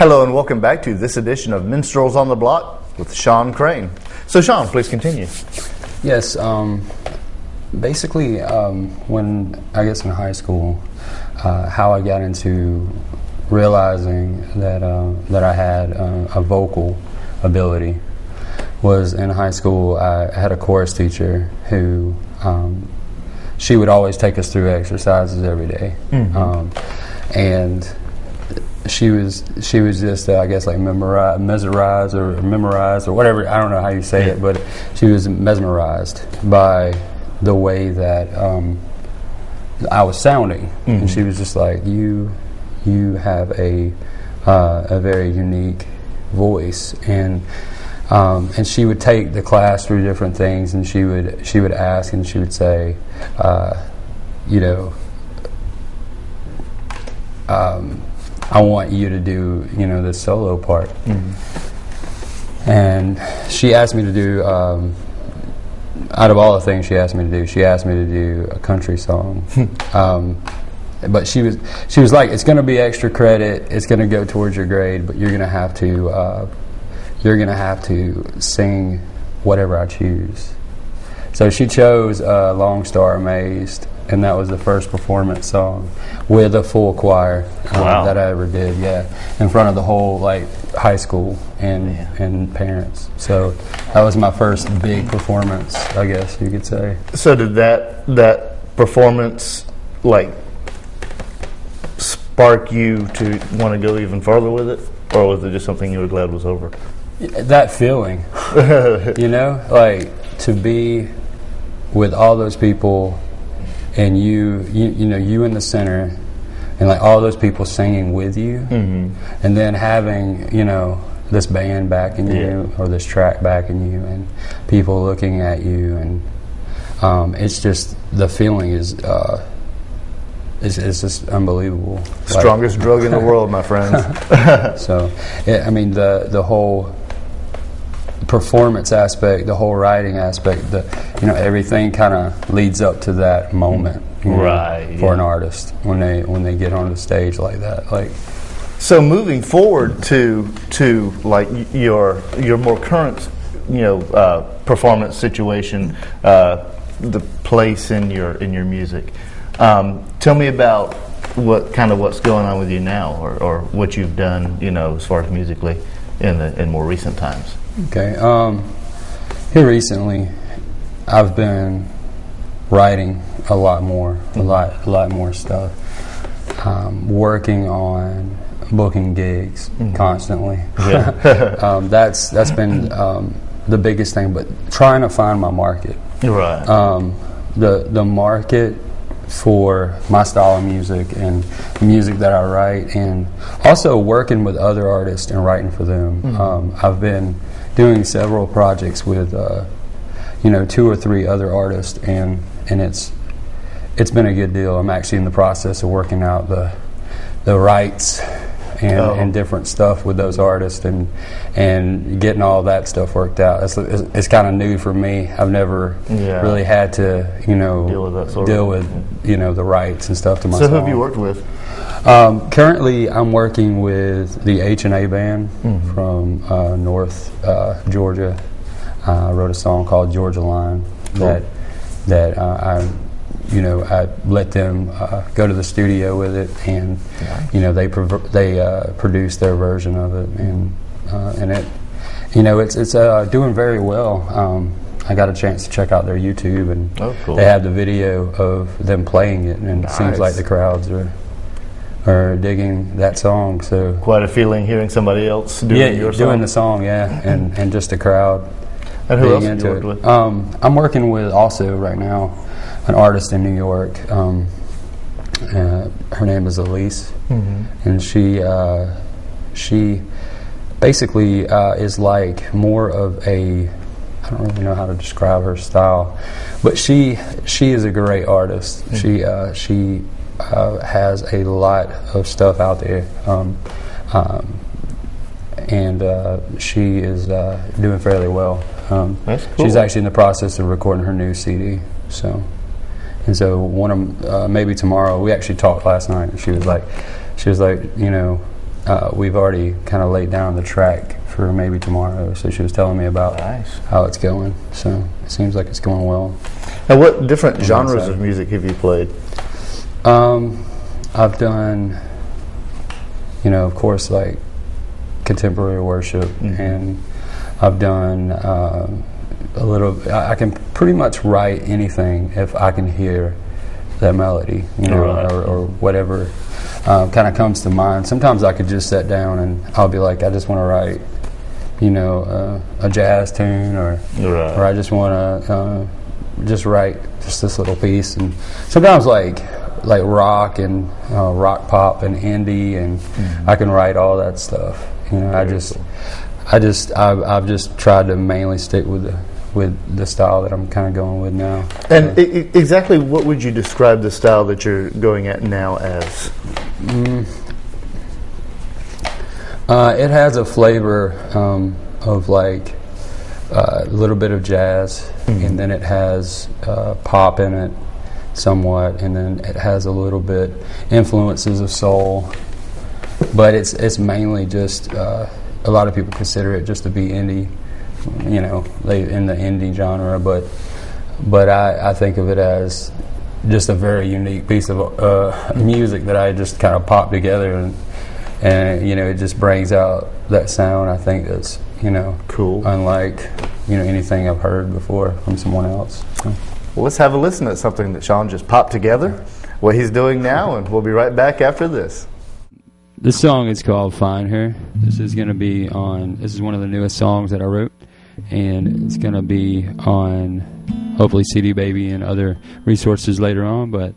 Hello and welcome back to this edition of Minstrels on the Block with Shaun Crane. So Shaun, please continue. Yes, basically when I guess in high school, how I got into realizing that I had a vocal ability was in high school. I had a chorus teacher who she would always take us through exercises every day. And she was just I guess like memorized or whatever, I don't know how you say it, but she was mesmerized by the way that I was sounding, and she was just like, you have a very unique voice, and she would take the class through different things, and she would ask, and she would say, I want you to do, this solo part. And she asked me to do, out of all the things she asked me to do, she asked me to do a country song. But she was like, it's going to be extra credit, it's going to go towards your grade, but you're going to have to sing whatever I choose. So she chose Long Star Amazed, and that was the first performance song with a full choir that I ever did, in front of the whole high school and parents. So that was my first big performance, I guess you could say. So did that performance spark you to want to go even further with it, or was it just something you were glad was over? That feeling, to be with all those people, and you in the center, and all those people singing with you, and then having this band backing you, or this track backing you, and people looking at you, and it's just, the feeling is it's just unbelievable. Strongest drug in the world, my friends. So the whole performance aspect, the whole writing aspect, everything kind of leads up to that moment, for an artist when they get on the stage like that. So moving forward to your more current performance situation, the place in your music. Tell me about what's going on with you now, or what you've done, as far as musically in more recent times. Okay. Here recently, I've been writing a lot more stuff. Working on booking gigs constantly. That's been the biggest thing. But trying to find my market. Right. The market for my style of music and music that I write, and also working with other artists and writing for them. I've been doing several projects with 2 or 3 other artists, and it's been a good deal. I'm actually in the process of working out the rights and different stuff with those artists, and getting all that stuff worked out. It's kind of new for me. I've never really had to deal with the rights and stuff to my So song. who have you worked with? Currently, I'm working with the H&A band from North Georgia. I wrote a song called Georgia Line that I let them go to the studio with it, and they produced their version of it, and it's doing very well. I got a chance to check out their YouTube, and they have the video of them playing it, and it seems like the crowds are digging that song. So quite a feeling hearing somebody else doing your song. Doing the song, and just the crowd. And who else have you worked with? I'm working with also right now an artist in New York. Her name is Elise, and she basically is more of a, I don't really know how to describe her style, but she is a great artist. She has a lot of stuff out there, and she is doing fairly well. That's cool. She's actually in the process of recording her new CD. So one of maybe tomorrow. We actually talked last night. And she was like, we've already kind of laid down the track for maybe tomorrow. So she was telling me about how it's going. So it seems like it's going well. And what different genres of music have you played? I've done, of course, like contemporary worship, and I've done a little. I can pretty much write anything if I can hear that melody, or whatever kind of comes to mind. Sometimes I could just sit down and I'll be like, I just want to write, a jazz tune, or I just want to just write just this little piece. And sometimes like rock and rock pop and indie, and I can write all that stuff. I've just tried to mainly stick with the style that I'm kind of going with now. And exactly what would you describe the style that you're going at now as? It has a flavor of like a little bit of jazz, and then it has pop in it somewhat, and then it has a little bit influences of soul, but it's mainly just a lot of people consider it just to be indie, in the indie genre, but I think of it as just a very unique piece of music that I just kind of popped together, and it just brings out that sound. I think that's cool, unlike anything I've heard before from someone else. So. Well, let's have a listen at something that Shaun just popped together, what he's doing now, and we'll be right back after this. This song is called Find Her. This is one of the newest songs that I wrote, and it's going to be on hopefully CD Baby and other resources later on, but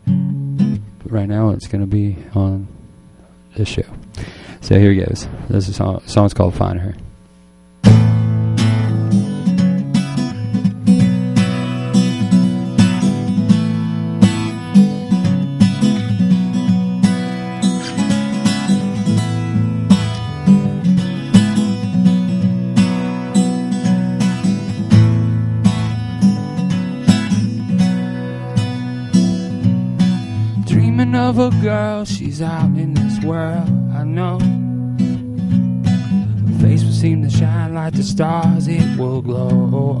right now it's going to be on this show. So here it goes. This is the song's called Find Her. Of a girl, she's out in this world, I know. Her face will seem to shine like the stars, it will glow.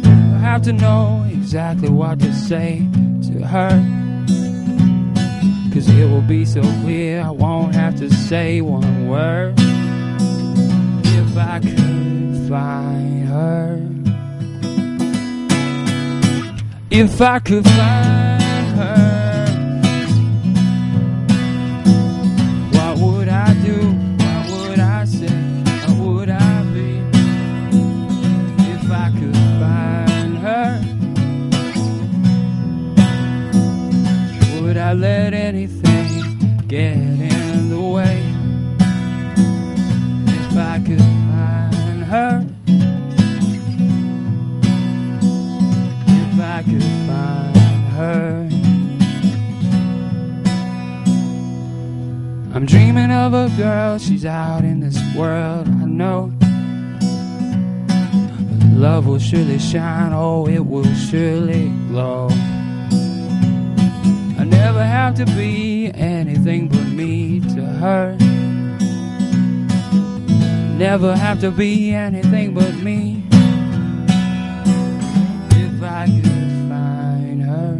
I have to know exactly what to say to her, 'cause it will be so clear I won't have to say one word. If I could find her, if I could find her, what would I do? What would I say? What would I be if I could find her? Would I let anything get in the way if I could find her? If I could find her. I'm dreaming of a girl, she's out in this world, I know. Love will surely shine, oh, it will surely glow. I never have to be anything but me to her. Never have to be anything but me. If I could find her,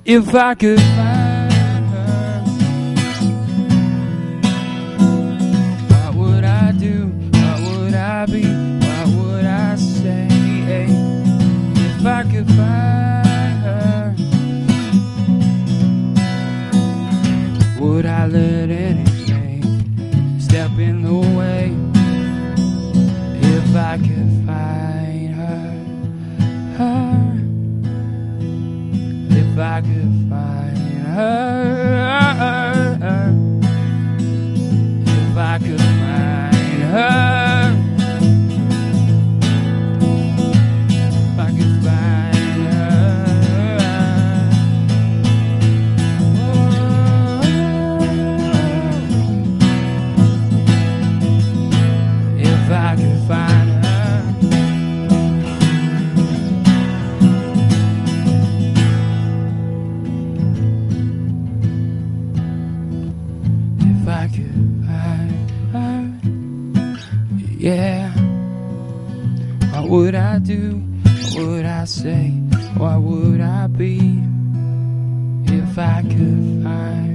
if I could find be, what would I say if I could find her? Would I let anything step in the way if I could find her? If I could find her, if I could find her. I could find her, yeah. What would I do? What would I say? What would I be if I could find